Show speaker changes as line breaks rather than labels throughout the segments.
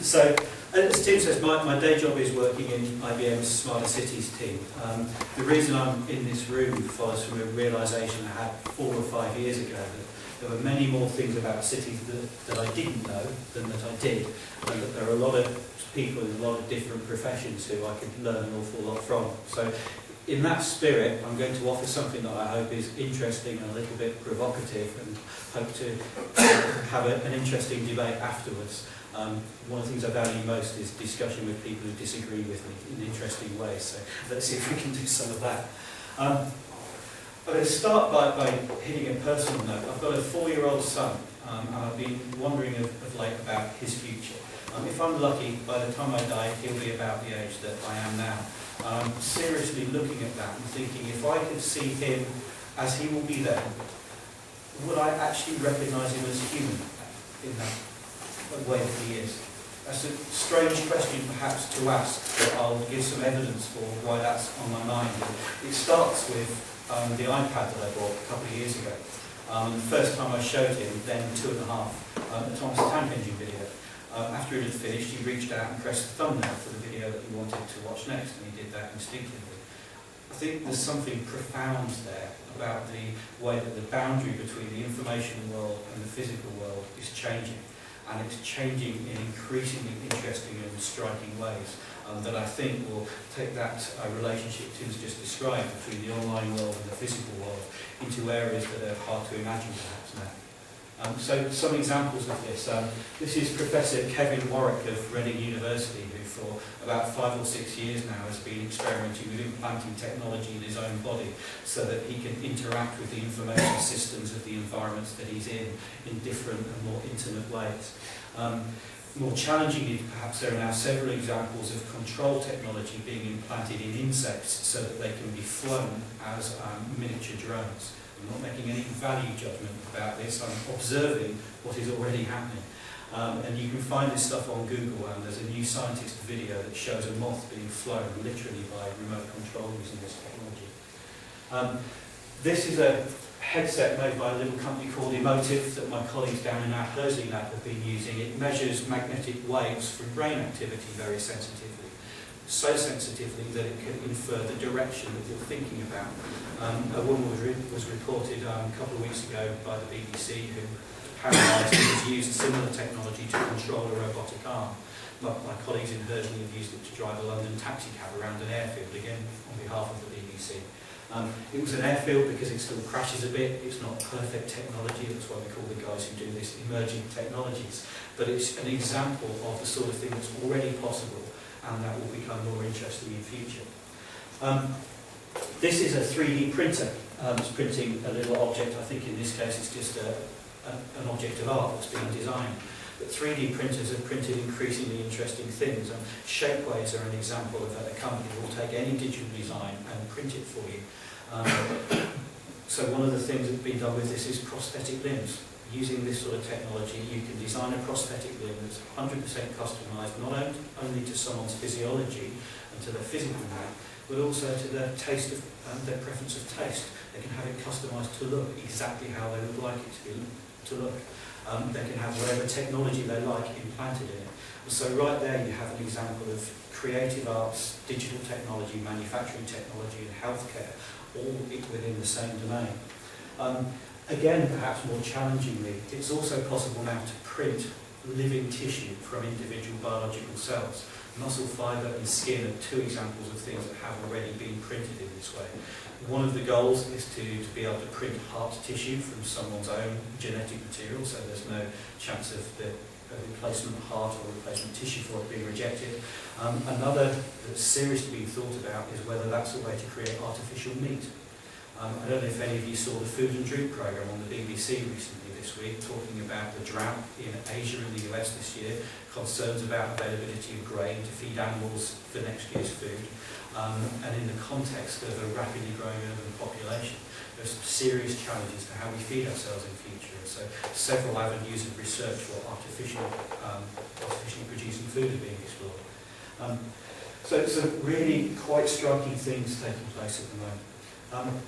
So, as Tim says, my day job is working in IBM's Smarter Cities team. The reason I'm in this room follows from a realisation I had 4 or 5 years ago that there were many more things about cities that I didn't know than that I did, and that there are a lot of people in a lot of different professions who I could learn an awful lot from. So, in that spirit, I'm going to offer something that I hope is interesting and a little bit provocative, and hope to have an interesting debate afterwards. One of the things I value most is discussion with people who disagree with me in interesting ways, so let's see if we can do some of that. I'm going to start by hitting a personal note. I've got a 4-year-old son, and I've been wondering of late about his future. If I'm lucky, by the time I die, he'll be about the age that I am now. I'm seriously looking at that and thinking, if I could see him as he will be then, would I actually recognise him as human in that way that he is? That's a strange question perhaps to ask, but I'll give some evidence for why that's on my mind. It starts with the iPad that I bought a couple of years ago. The first time I showed him, then 2.5, the Thomas the Tank Engine video. After it had finished, he reached out and pressed the thumbnail for the video that he wanted to watch next, and he did that instinctively. I think there's something profound there about the way that the boundary between the information world and the physical world is changing, and it's changing in increasingly interesting and striking ways that I think will take that relationship Tim's just described between the online world and the physical world into areas that are hard to imagine perhaps now. So some examples of this. This is Professor Kevin Warwick of Reading University, who for about 5 or 6 years now has been experimenting with implanting technology in his own body so that he can interact with the information systems of the environments that he's in different and more intimate ways. More challengingly, perhaps, there are now several examples of control technology being implanted in insects so that they can be flown as miniature drones. I'm not making any value judgment about this, I'm observing what is already happening. And you can find this stuff on Google, and there's a New Scientist video that shows a moth being flown literally by remote control using this technology. This is a headset made by a little company called Emotive that my colleagues down in our Hersley lab have been using. It measures magnetic waves from brain activity very sensitively. So sensitively that it can infer the direction that you're thinking about. A woman was reported a couple of weeks ago by the BBC who paralysed and has used similar technology to control a robotic arm. My colleagues in Hersley have used it to drive a London taxi cab around an airfield, again on behalf of the BBC. It was an airfield because it still crashes a bit. It's not perfect technology, that's why we call the guys who do this emerging technologies. But it's an example of the sort of thing that's already possible, and that will become more interesting in future. This is a 3D printer. It's printing a little object. I think in this case it's just an object of art that's being designed. But 3D printers have printed increasingly interesting things. Shapeways are an example of a company that will take any digital design and print it for you. So one of the things that's been done with this is prosthetic limbs. Using this sort of technology, you can design a prosthetic limb that's 100% customised, not only to someone's physiology and to their physical need, but also to their taste of their preference of taste. They can have it customised to look exactly how they would like it to look. They can have whatever technology they like implanted in it. So right there you have an example of creative arts, digital technology, manufacturing technology and healthcare, all within the same domain. Again, perhaps more challengingly, it's also possible now to print living tissue from individual biological cells. Muscle fibre and skin are 2 examples of things that have already been printed in this way. One of the goals is to be able to print heart tissue from someone's own genetic material, so there's no chance of the replacement heart or replacement tissue for it being rejected. Another that's seriously being thought about is whether that's a way to create artificial meat. I don't know if any of you saw the Food and Drink programme on the BBC recently this week, talking about the drought in Asia and the US this year, concerns about availability of grain to feed animals for next year's food, and in the context of a rapidly growing urban population, there's some serious challenges to how we feed ourselves in future. And so several avenues of research for artificially producing food are being explored. So some really quite striking things taking place at the moment.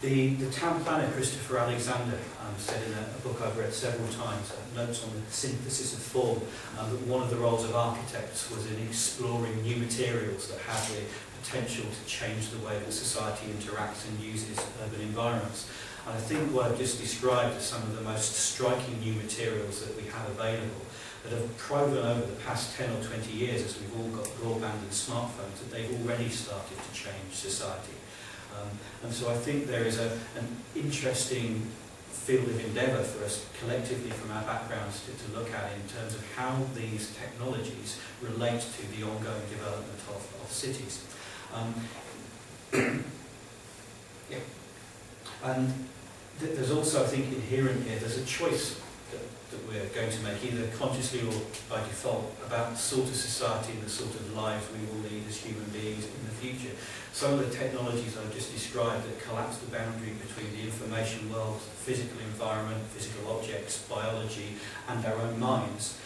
The town planner, Christopher Alexander, said in a book I've read several times, Notes on the Synthesis of Form, that one of the roles of architects was in exploring new materials that have the potential to change the way that society interacts and uses urban environments. And I think what I've just described are some of the most striking new materials that we have available that have proven over the past 10 or 20 years, as we've all got broadband and smartphones, that they've already started to change society. And so I think there is an interesting field of endeavour for us collectively from our backgrounds to look at in terms of how these technologies relate to the ongoing development of cities. Yeah. And there's also, I think, inherent here, there's a choice that we're going to make, either consciously or by default, about the sort of society and the sort of lives we will lead as human beings in the future. Some of the technologies I've just described that collapse the boundary between the information world, the physical environment, physical objects, biology, and our own minds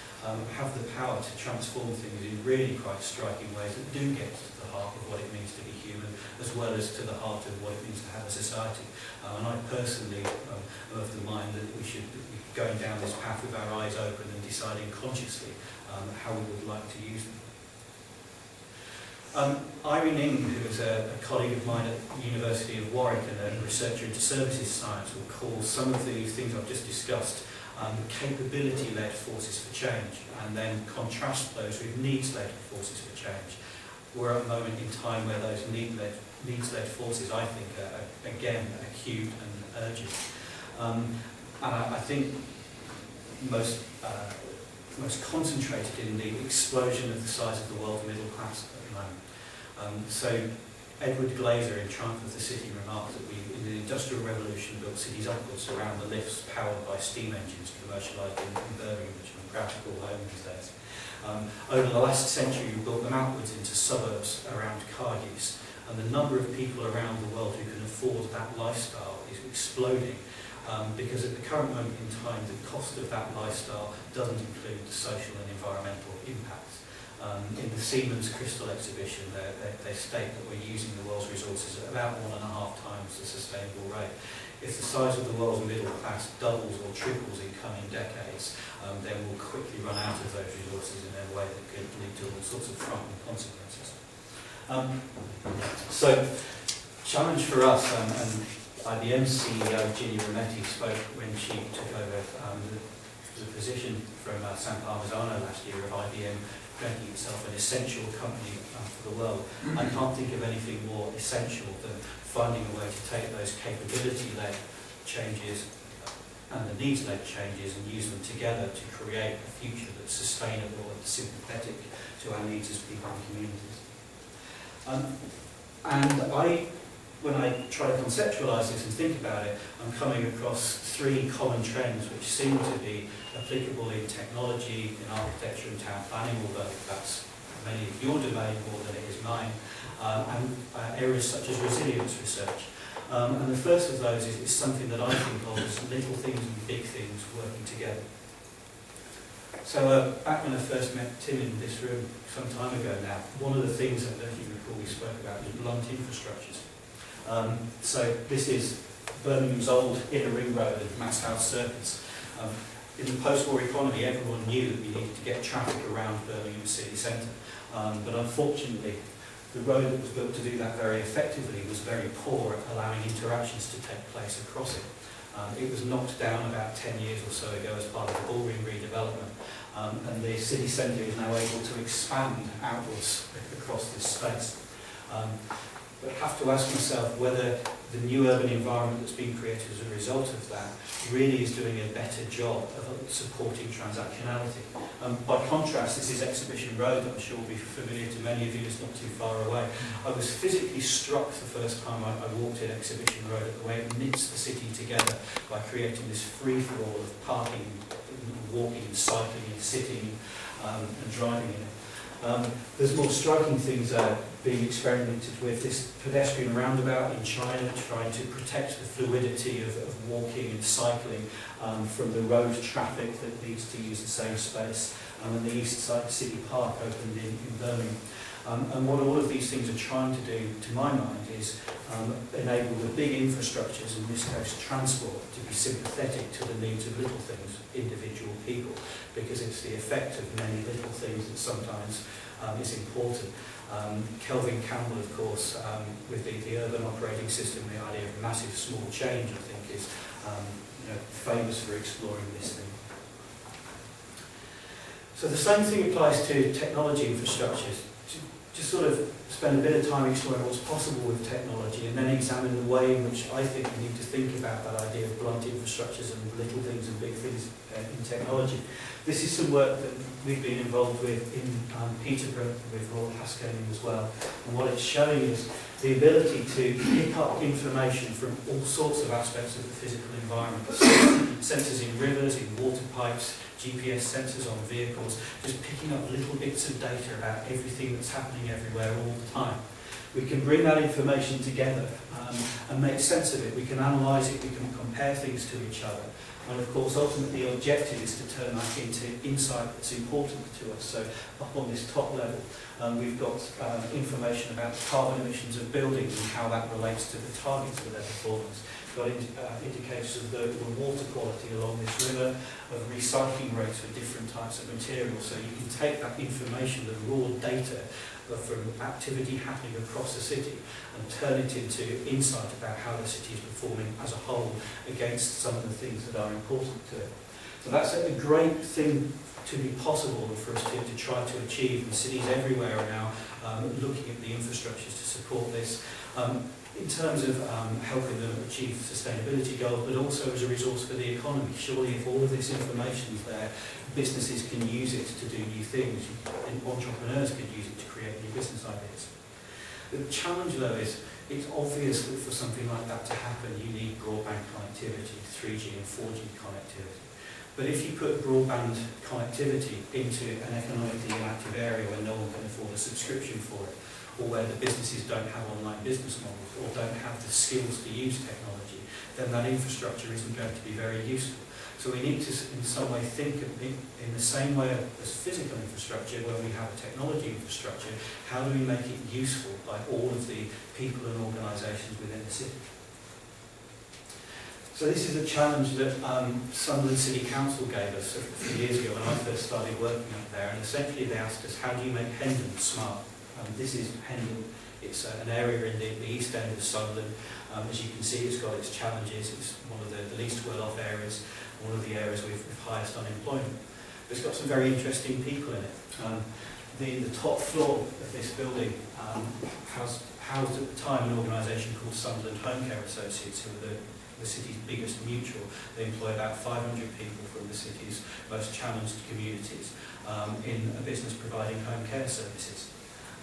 have the power to transform things in really quite striking ways that do get to the heart of what it means to be human, as well as to the heart of what it means to have a society. And I personally am of the mind that we should be going down this path with our eyes open and deciding consciously how we would like to use them. Irene Ng, who is a colleague of mine at the University of Warwick and a researcher into services science, will call some of these things I've just discussed capability-led forces for change, and then contrast those with needs-led forces for change. We're at a moment in time where those needs-led forces, I think, are again acute and urgent. And I think most concentrated in the explosion of the size of the world's middle class at the moment. So Edward Glaser in Triumph of the City remarked that we, in the Industrial Revolution, built cities upwards around the lifts powered by steam engines commercialised in Birmingham, which I'm proud to call home these days. Over the last century, we built them outwards into suburbs around car use, and the number of people around the world who can afford that lifestyle is exploding. Because at the current moment in time, the cost of that lifestyle doesn't include the social and environmental impacts. In the Siemens Crystal exhibition, they state that we're using the world's resources at about 1.5 times the sustainable rate. If the size of the world's middle class doubles or triples in coming decades, then we'll quickly run out of those resources in a way that could lead to all sorts of frightening consequences. So, challenge for us, and IBM CEO Ginny Rometty spoke when she took over the position from San Parmisano last year of IBM making itself an essential company for the world. I can't think of anything more essential than finding a way to take those capability-led changes and the needs-led changes and use them together to create a future that's sustainable and sympathetic to our needs as people and communities. When I try to conceptualise this and think about it, I'm coming across 3 common trends which seem to be applicable in technology, in architecture and town planning, although that's many of your domain more than it is mine, and areas such as resilience research. And the first of those is something that I think of as little things and big things working together. So back when I first met Tim in this room some time ago now, one of the things I don't think you recall we spoke about was blunt infrastructures. So this is Birmingham's old inner ring road and Masshouse Circus. In the post-war economy, everyone knew that we needed to get traffic around Birmingham city centre. But unfortunately, the road that was built to do that very effectively was very poor at allowing interactions to take place across it. It was knocked down about 10 years or so ago as part of the Bullring redevelopment, and the city centre is now able to expand outwards across this space. But I have to ask myself whether the new urban environment that's been created as a result of that really is doing a better job of supporting transactionality. By contrast, this is Exhibition Road, that I'm sure will be familiar to many of you, it's not too far away. I was physically struck the first time I walked in Exhibition Road at the way it knits the city together by creating this free-for-all of parking, walking, cycling, and sitting and driving in it. There's more striking things being experimented with. This pedestrian roundabout in China trying to protect the fluidity of walking and cycling from the road traffic that needs to use the same space. And the East Side City Park opened in Birmingham. And what all of these things are trying to do, to my mind, is enable the big infrastructures, in this case transport, to be sympathetic to the needs of little things, individual people, because it's the effect of many little things that sometimes is important. Kelvin Campbell, of course, with the urban operating system, the idea of massive small change, I think, is famous for exploring this thing. So the same thing applies to technology infrastructures. Just sort of spend a bit of time exploring what's possible with technology, and then examine the way in which I think we need to think about that idea of blunt infrastructures and little things and big things in technology. This is some work that we've been involved with in Peterborough with Royal Haskellin as well, and what it's showing is the ability to pick up information from all sorts of aspects of the physical environment. Sensors in rivers, in water pipes, GPS sensors on vehicles, just picking up little bits of data about everything that's happening everywhere all the time. We can bring that information together and make sense of it. We can analyse it, we can compare things to each other. And of course, ultimately, the objective is to turn that into insight that's important to us. So up on this top level, we've got information about the carbon emissions of buildings and how that relates to the targets for their performance. Got indicators of the water quality along this river, of recycling rates for different types of materials. So you can take that information, the raw data from activity happening across the city, and turn it into insight about how the city is performing as a whole against some of the things that are important to it. So that's a great thing to be possible for us to try to achieve. And cities everywhere are now looking at the infrastructures to support this. In terms of helping them achieve sustainability goals, but also as a resource for the economy. Surely if all of this information is there, businesses can use it to do new things, and entrepreneurs can use it to create new business ideas. The challenge though is, it's obvious that for something like that to happen, you need broadband connectivity, 3G and 4G connectivity. But if you put broadband connectivity into an economically inactive area where no one can afford a subscription for it, or where the businesses don't have online business models or don't have the skills to use technology, then that infrastructure isn't going to be very useful. So we need to, in some way, think of it in the same way as physical infrastructure, where we have a technology infrastructure, how do we make it useful by all of the people and organisations within the city? So this is a challenge that Sunderland City Council gave us a few years ago when I first started working up there, and essentially they asked us, how do you make Hendon smart? This is Hendon. It's an area in the east end of Sunderland. As you can see, it's got its challenges. It's one of the least well-off areas, one of the areas with highest unemployment. But it's got some very interesting people in it. The top floor of this building housed at the time an organisation called Sunderland Home Care Associates, who are the city's biggest mutual. They employ about 500 people from the city's most challenged communities in a business providing home care services.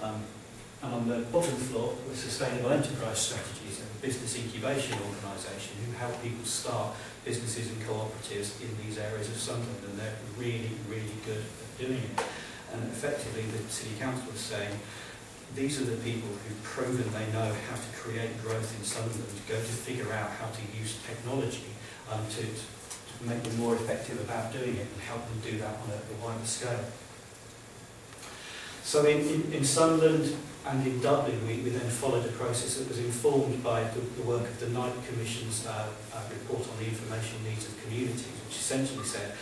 And on the bottom floor were Sustainable Enterprise Strategies, a business incubation organisation who help people start businesses and cooperatives in these areas of Sunderland, and they're really, really good at doing it. And effectively the City Council is saying, these are the people who've proven they know how to create growth in Sunderland, go to figure out how to use technology to make them more effective about doing it and help them do that on a wider scale. So in Sunderland and in Dublin, we then followed a process that was informed by the work of the Knight Commission's report on the information needs of communities, which essentially said,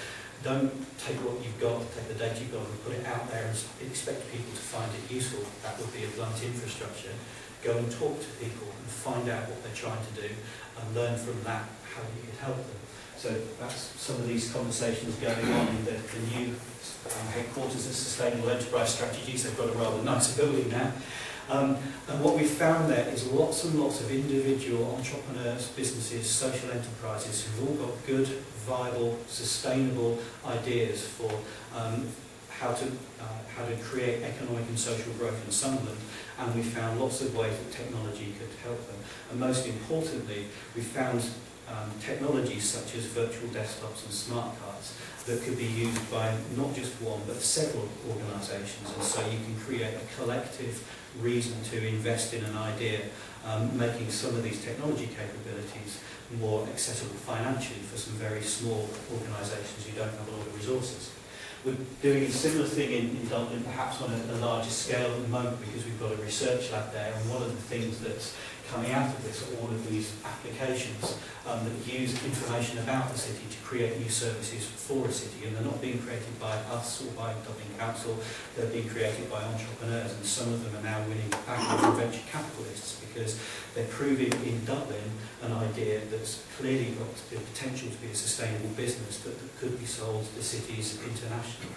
don't take what you've got, take the data you've got and put it out there and expect people to find it useful. That would be a blunt infrastructure. Go and talk to people and find out what they're trying to do and learn from that how you can help them. So that's some of these conversations going on in the new headquarters of Sustainable Enterprise Strategies. They've got a rather nicer building now. And what we found there is lots and lots of individual entrepreneurs, businesses, social enterprises who've all got good, viable, sustainable ideas for how to create economic and social growth in Sunderland. And we found lots of ways that technology could help them. And most importantly, we found technologies such as virtual desktops and smart cards that could be used by not just one but several organisations, and so you can create a collective reason to invest in an idea, making some of these technology capabilities more accessible financially for some very small organisations who don't have a lot of resources. We're doing a similar thing in Dublin, perhaps on a larger scale at the moment, because we've got a research lab there, and one of the things that's coming out of this are all of these applications that use information about the city to create new services for a city, and they're not being created by us or by Dublin Council, they're being created by entrepreneurs, and some of them are now winning backing from venture capitalists because they're proving in Dublin an idea that's clearly got the potential to be a sustainable business that could be sold to cities internationally.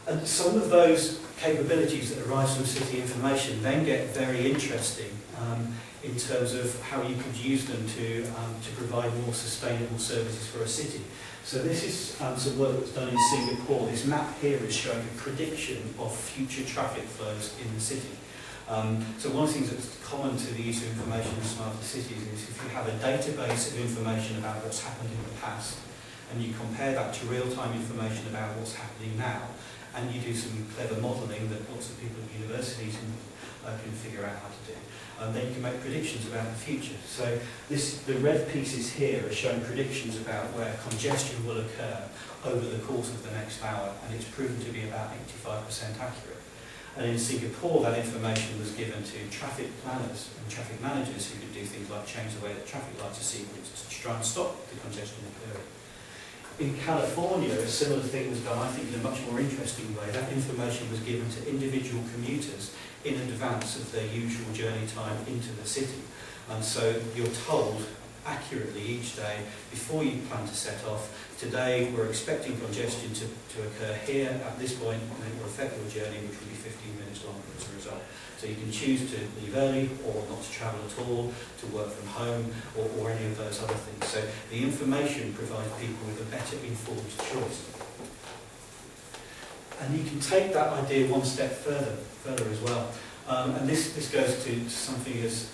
And some of those capabilities that arise from city information then get very interesting in terms of how you could use them to provide more sustainable services for a city. So this is some work that's done in Singapore. This map here is showing a prediction of future traffic flows in the city. So one of the things that's common to the use of information in smarter cities is if you have a database of information about what's happened in the past, and you compare that to real-time information about what's happening now, and you do some clever modelling that lots of people at universities can figure out how to do, then you can make predictions about the future. So the red pieces here are showing predictions about where congestion will occur over the course of the next hour, and it's proven to be about 85% accurate. And in Singapore, that information was given to traffic planners and traffic managers who could do things like change the way that traffic lights are sequenced to try and stop the congestion occurring. In California, a similar thing was done, I think, in a much more interesting way. That information was given to individual commuters in advance of their usual journey time into the city. And so you're told accurately each day, before you plan to set off, today we're expecting congestion to occur here at this point, and it will affect your journey, which will be 15 minutes longer as a result. So you can choose to leave early or not to travel at all, to work from home, or any of those other things. So the information provides people with a better informed choice. And you can take that idea one step further as well. And this goes to something as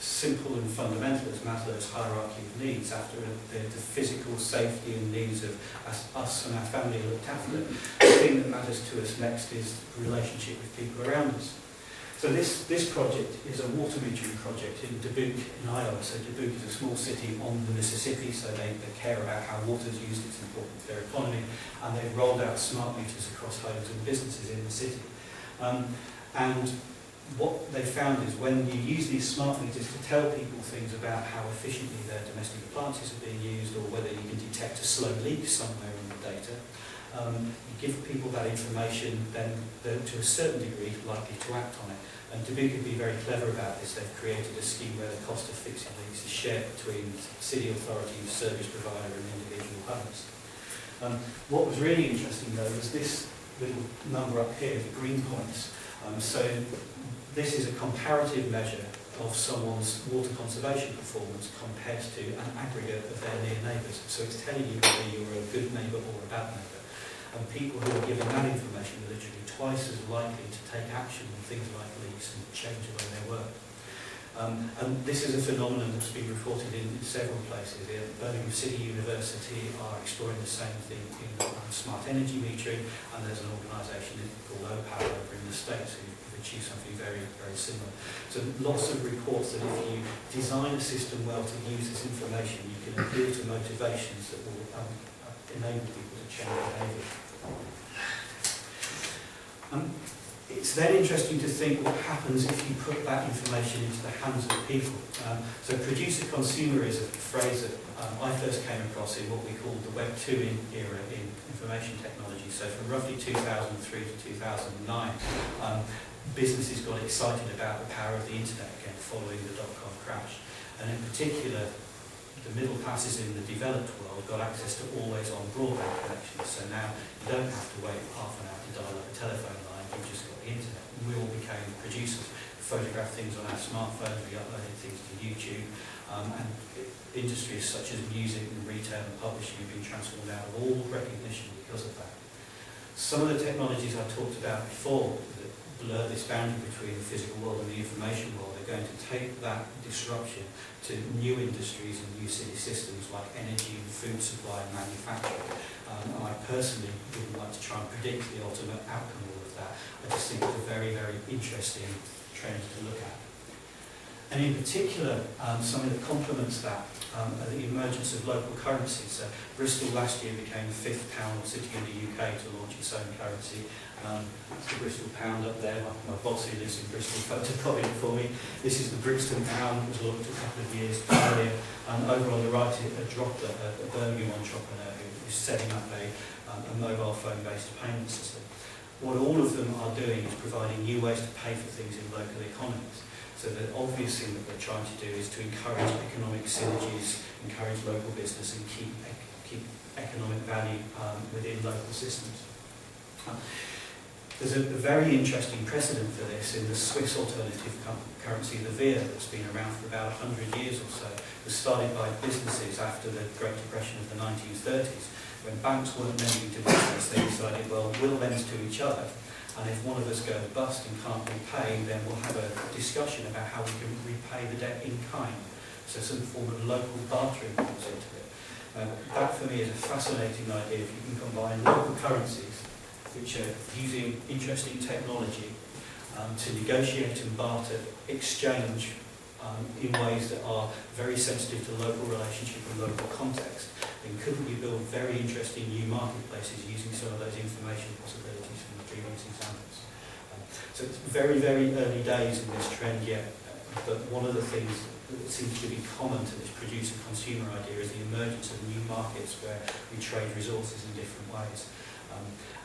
simple and fundamental as Maslow's hierarchy of needs. After the physical safety and needs of us and our family are looked after, the thing that matters to us next is the relationship with people around us. So this project is a water metering project in Dubuque in Iowa. So Dubuque is a small city on the Mississippi, so they care about how water is used, it's important to their economy, and they've rolled out smart meters across homes and businesses in the city. And what they found is when you use these smart meters to tell people things about how efficiently their domestic appliances are being used, or whether you can detect a slow leak somewhere in the data, you give people that information, then they're to a certain degree likely to act on it. And Dubuque could be very clever about this. They've created a scheme where the cost of fixing leaks is shared between city authorities, service provider and individual homes. What was really interesting though was this little number up here, the green points. So this is a comparative measure of someone's water conservation performance compared to an aggregate of their near neighbours. So it's telling you whether you're a good neighbour or a bad neighbour. And people who are given that information are literally twice as likely to take action on things like leaks and change the way they work. And this is a phenomenon that's been reported in several places. Birmingham City University are exploring the same thing in smart energy metering, and there's an organisation called OPAL over in the States who've achieved something very, very similar. So lots of reports that if you design a system well to use this information, you can appeal to motivations that will enable people to change behaviour. It's then interesting to think what happens if you put that information into the hands of people. So producer consumerism, a phrase that I first came across in what we call the Web 2 era in information technology. So from roughly 2003 to 2009, businesses got excited about the power of the internet again following the dot-com crash. And in particular, the middle classes in the developed world got access to always-on broadband connections. So now you don't have to wait half an hour to dial up a telephone line, you've just got the internet. And we all became producers, photographed things on our smartphones, we uploaded things to YouTube, and industries such as music and retail and publishing have been transformed out of all recognition because of that. Some of the technologies I talked about before that blur this boundary between the physical world and the information world are going to take that disruption to new industries and new city systems like energy and food supply and manufacturing. And I personally wouldn't like to try and predict the ultimate outcome of all of that. I just think it's a very, very interesting trend to look at. And in particular, something that complements that are the emergence of local currencies. So Bristol last year became the 5th town or city in the UK to launch its own currency. It's the Bristol pound up there. My boss who lives in Bristol photocopied it for me. This is the Brixton pound. It was launched a couple of years earlier. Over on the right, a droplet, a Birmingham entrepreneur who is setting up a mobile phone-based payment system. What all of them are doing is providing new ways to pay for things in local economies. So the obvious thing that we're trying to do is to encourage economic synergies, encourage local business and keep economic value within local systems. There's a very interesting precedent for this in the Swiss alternative currency, the VIR, that's been around for about 100 years or so. It was started by businesses after the Great Depression of the 1930s. When banks weren't lending to business, they decided, well, we'll lend to each other. And if one of us goes bust and can't repay, then we'll have a discussion about how we can repay the debt in kind. So some form of local bartering comes into it. That for me is a fascinating idea. If you can combine local currencies, which are using interesting technology to negotiate and barter, exchange in ways that are very sensitive to local relationship and local context, then couldn't we build very interesting new marketplaces using some of those information possibilities from the previous examples? So it's very, very early days in this trend yet, but one of the things that seems to be common to this producer consumer idea is the emergence of new markets where we trade resources in different ways.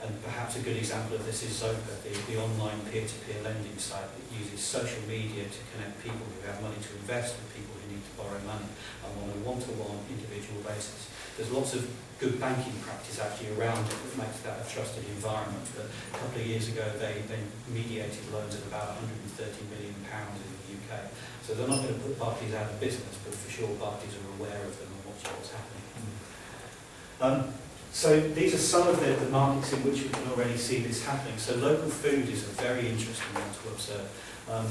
And perhaps a good example of this is Zopa, the online peer-to-peer lending site that uses social media to connect people who have money to invest with people who need to borrow money on a one-to-one individual basis. There's lots of good banking practice actually around it that makes that a trusted environment. But a couple of years ago they mediated loans of about £130 million in the UK. So they're not going to put Barclays out of business, but for sure Barclays are aware of them and watching what's happening. So these are some of the markets in which we can already see this happening. So local food is a very interesting one to observe.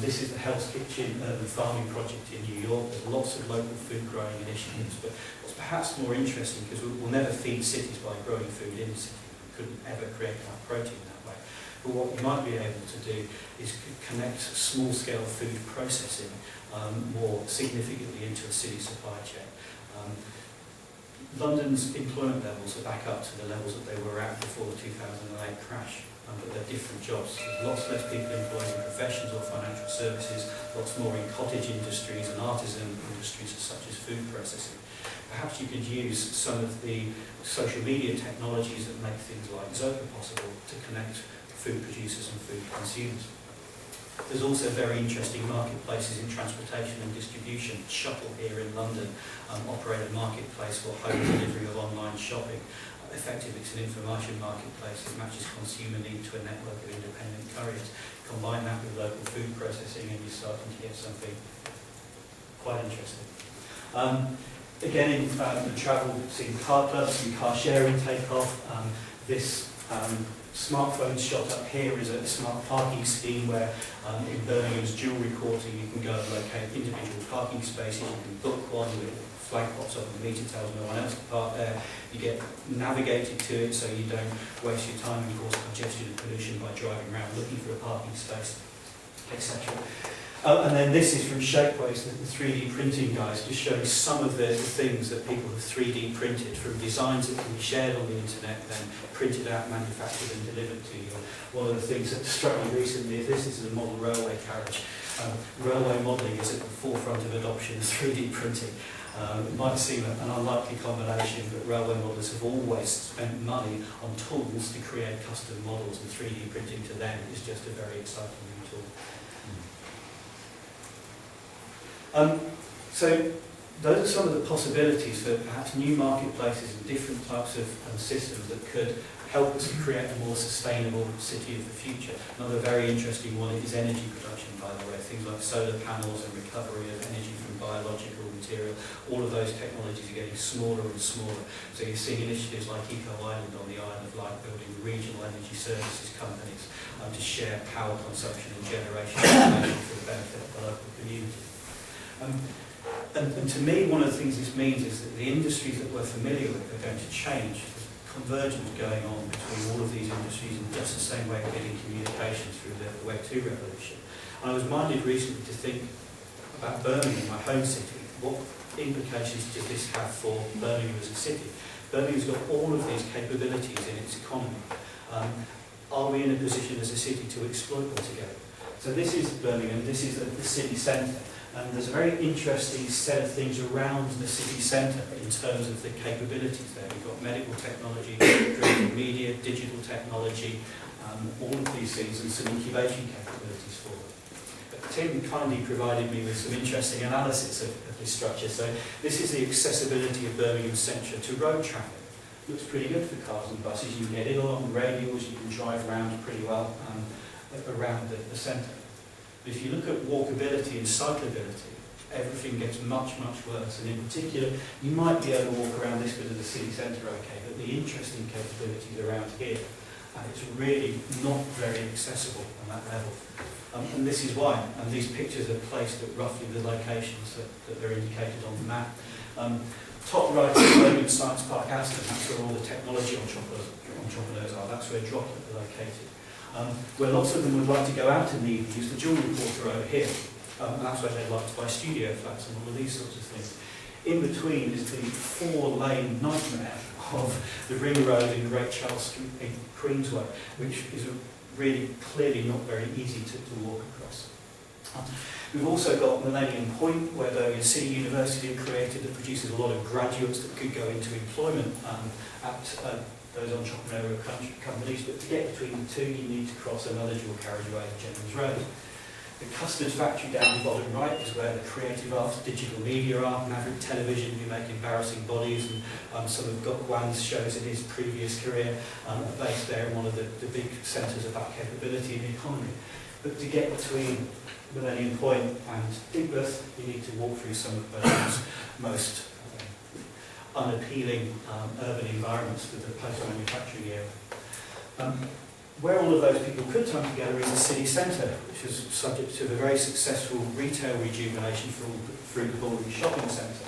This is the Hell's Kitchen urban farming project in New York. There's lots of local food growing initiatives, but what's perhaps more interesting, because we'll never feed cities by growing food in the city, we couldn't ever create enough protein that way. But what we might be able to do is connect small-scale food processing more significantly into a city supply chain. London's employment levels are back up to the levels that they were at before the 2008 crash, but they're different jobs. There's lots less people employed in professions or financial services, lots more in cottage industries and artisan industries such as food processing. Perhaps you could use some of the social media technologies that make things like Zopa possible to connect food producers and food consumers. There's also very interesting marketplaces in transportation and distribution. Shuttle here in London operate a marketplace for home delivery of online shopping. Effectively, it's an information marketplace that matches consumer need to a network of independent couriers. Combine that with local food processing and you're starting to get something quite interesting. Again, in the travel, seeing car clubs and car sharing take off. This smartphone shot up here is a smart parking scheme where in Birmingham's jewellery quarter you can go and locate individual parking spaces, you can book one with a flag pops up and the meter tells no one else to park there, you get navigated to it so you don't waste your time and cause congestion and pollution by driving around looking for a parking space, etc. And then this is from Shapeways, the 3D printing guys, just showing some of the things that people have 3D printed from designs that can be shared on the internet, then printed out, manufactured and delivered to you. One of the things that struck me recently is this is a model railway carriage. Railway modelling is at the forefront of adoption of 3D printing. It might seem an unlikely combination, but railway modellers have always spent money on tools to create custom models, and 3D printing to them is just a very exciting new tool. So those are some of the possibilities for perhaps new marketplaces and different types of systems that could help us to create a more sustainable city of the future. Another very interesting one is energy production, by the way, things like solar panels and recovery of energy from biological material. All of those technologies are getting smaller and smaller. So you're seeing initiatives like Eco Island on the Isle of Light building regional energy services companies to share power consumption and generation information for the benefit of the local community. And to me, one of the things this means is that the industries that we're familiar with are going to change. There's convergence going on between all of these industries in just the same way we're getting communications through the Web 2 revolution. And I was minded recently to think about Birmingham, my home city. What implications does this have for Birmingham as a city? Birmingham's got all of these capabilities in its economy. Are we in a position as a city to exploit them together? So this is Birmingham, this is the city centre, and there's a very interesting set of things around the city centre in terms of the capabilities there. We've got medical technology, creative media, digital technology, all of these things, and some incubation capabilities for them. But Tim kindly provided me with some interesting analysis of this structure. So this is the accessibility of Birmingham Centre to road traffic. Looks pretty good for cars and buses. You can get in along radials, you can drive around pretty well around the centre. But if you look at walkability and cyclability, everything gets much, much worse. And in particular, you might be able to walk around this bit of the city centre okay, but the interesting capabilities around here, it's really not very accessible on that level. And this is why, and these pictures are placed at roughly the locations that are indicated on the map. Top right is Birmingham Science Park Aston, that's where all the technology entrepreneurs are, that's where Droplet are located. Where lots of them would like to go out in the evening is the jewellery quarter over here. And that's where they'd like to buy studio flats and all of these sorts of things. In between is the 4-lane nightmare of the ring road in Great Charles Street in Queensway, which is really clearly not very easy to walk across. We've also got Millennium Point, where Birmingham City University have created, that produces a lot of graduates that could go into employment at those entrepreneurial companies. But to get between the two, you need to cross another dual carriageway, General's Road. The Custard Factory down the bottom right is where the creative arts, digital media are. Maverick Television, who make embarrassing bodies, and some of Gokwan's shows in his previous career are based there in one of the big centres of that capability in the economy. But to get between Millennium Point and Digbeth, you need to walk through some of those most unappealing urban environments with the post-manufacturing era. Where all of those people could come together is the city centre, which is subject to the very successful retail rejuvenation through the Bullring Shopping Centre.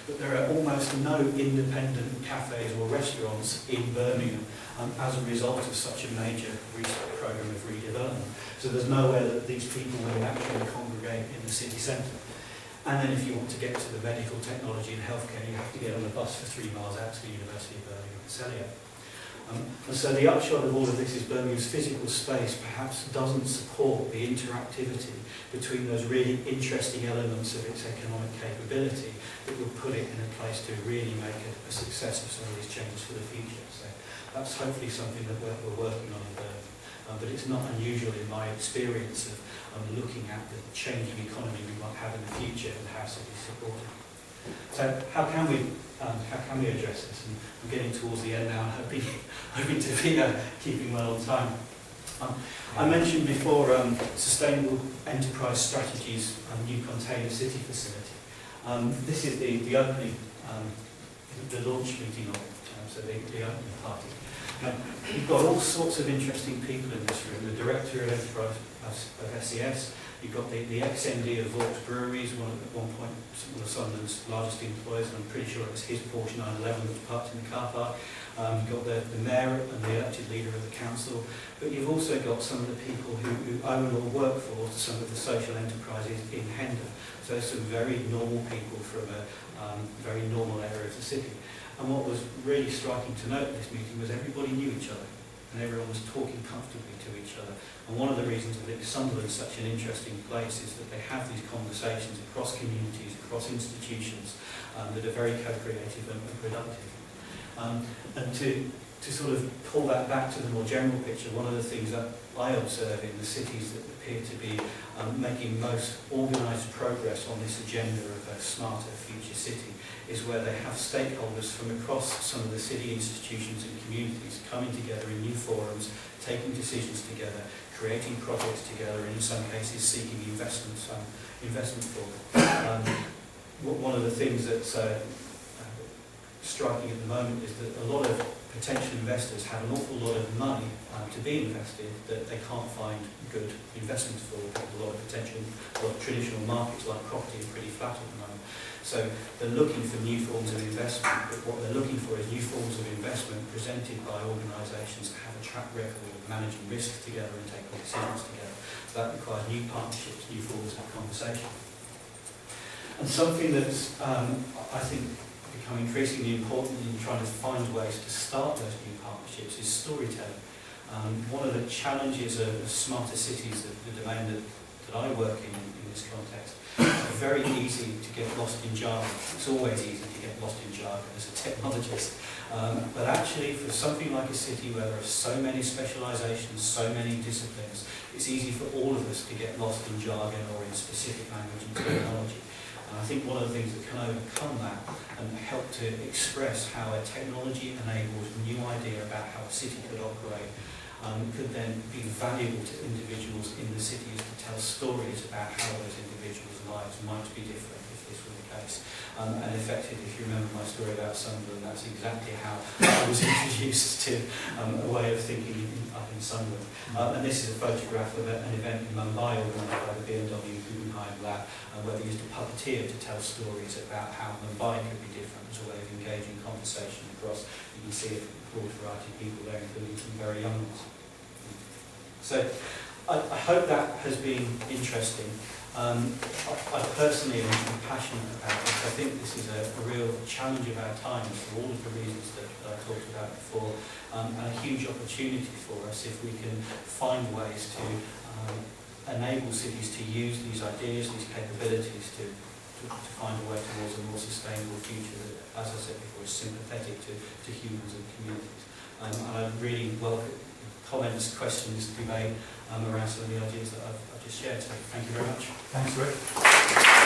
But there are almost no independent cafes or restaurants in Birmingham as a result of such a major programme of redevelopment. So there's nowhere that these people will actually congregate in the city centre. And then if you want to get to the medical technology and healthcare, you have to get on a bus for 3 miles out to the University of Birmingham and Celio. And so the upshot of all of this is Birmingham's physical space perhaps doesn't support the interactivity between those really interesting elements of its economic capability that will put it in a place to really make a success of some of these changes for the future. So that's hopefully something that we're working on in Birmingham. But it's not unusual in my experience of looking at the changing economy we might have in the future and how cities support it. So how can we address this? And I'm getting towards the end now and hoping to be keeping well on time. I mentioned before sustainable enterprise strategies and new container city facility. This is the opening, the launch meeting of it, so the opening party. You've got all sorts of interesting people in this room. The director of enterprise of SES. You've got the ex-MD of Vaux Breweries, at one point one of Sunderland's largest employers, and I'm pretty sure it was his Porsche 911 that was parked in the car park. You've got the mayor and the elected leader of the council, but you've also got some of the people who own or work for some of the social enterprises in Hendon. So there's some very normal people from a very normal area of the city. And what was really striking to note at this meeting was everybody knew each other, and everyone was talking comfortably to each other. And one of the reasons I think Sunderland's such an interesting place is that they have these conversations across communities, across institutions, that are very co-creative and productive. And to sort of pull that back to the more general picture, one of the things that I observe in the cities that appear to be making most organised progress on this agenda of a smarter future city is where they have stakeholders from across some of the city institutions and communities coming together in new forums, taking decisions together, creating projects together, and in some cases seeking investment for them. One of the things that's striking at the moment is that a lot of potential investors have an awful lot of money to be invested that they can't find good investments for. A lot of traditional markets like property are pretty flat at the moment. So they're looking for new forms of investment, but what they're looking for is new forms of investment presented by organisations that have a track record of managing risks together and taking decisions together. So that requires new partnerships, new forms of conversation. And something that's, I think, become increasingly important in trying to find ways to start those new partnerships is storytelling. One of the challenges of smarter cities, the domain that I work in this context, it's very easy to get lost in jargon. It's always easy to get lost in jargon as a technologist. But actually, for something like a city where there are so many specialisations, so many disciplines, it's easy for all of us to get lost in jargon or in specific language and terminology. And I think one of the things that can overcome that and help to express how a technology-enabled new idea about how a city could operate could then be valuable to individuals in the cities to tell stories about how those individuals' lives might be different if this were the case. And effectively, if you remember my story about Sunderland, that's exactly how I was introduced to a way of thinking up in Sunderland. And this is a photograph of an event in Mumbai organised by the BMW Guggenheim Lab, where they used a puppeteer to tell stories about how Mumbai could be different as a way of engaging conversation across. You can see a broad variety of people there, including some very young ones. So I hope that has been interesting. I personally am passionate about this. I think this is a real challenge of our times for all of the reasons that I talked about before, and a huge opportunity for us if we can find ways to enable cities to use these ideas, these capabilities to find a way towards a more sustainable future that, as I said before, is sympathetic to humans and communities. And I really welcome comments, questions, debate around some of the ideas that I've just shared. So thank you very much.
Thanks, Rick.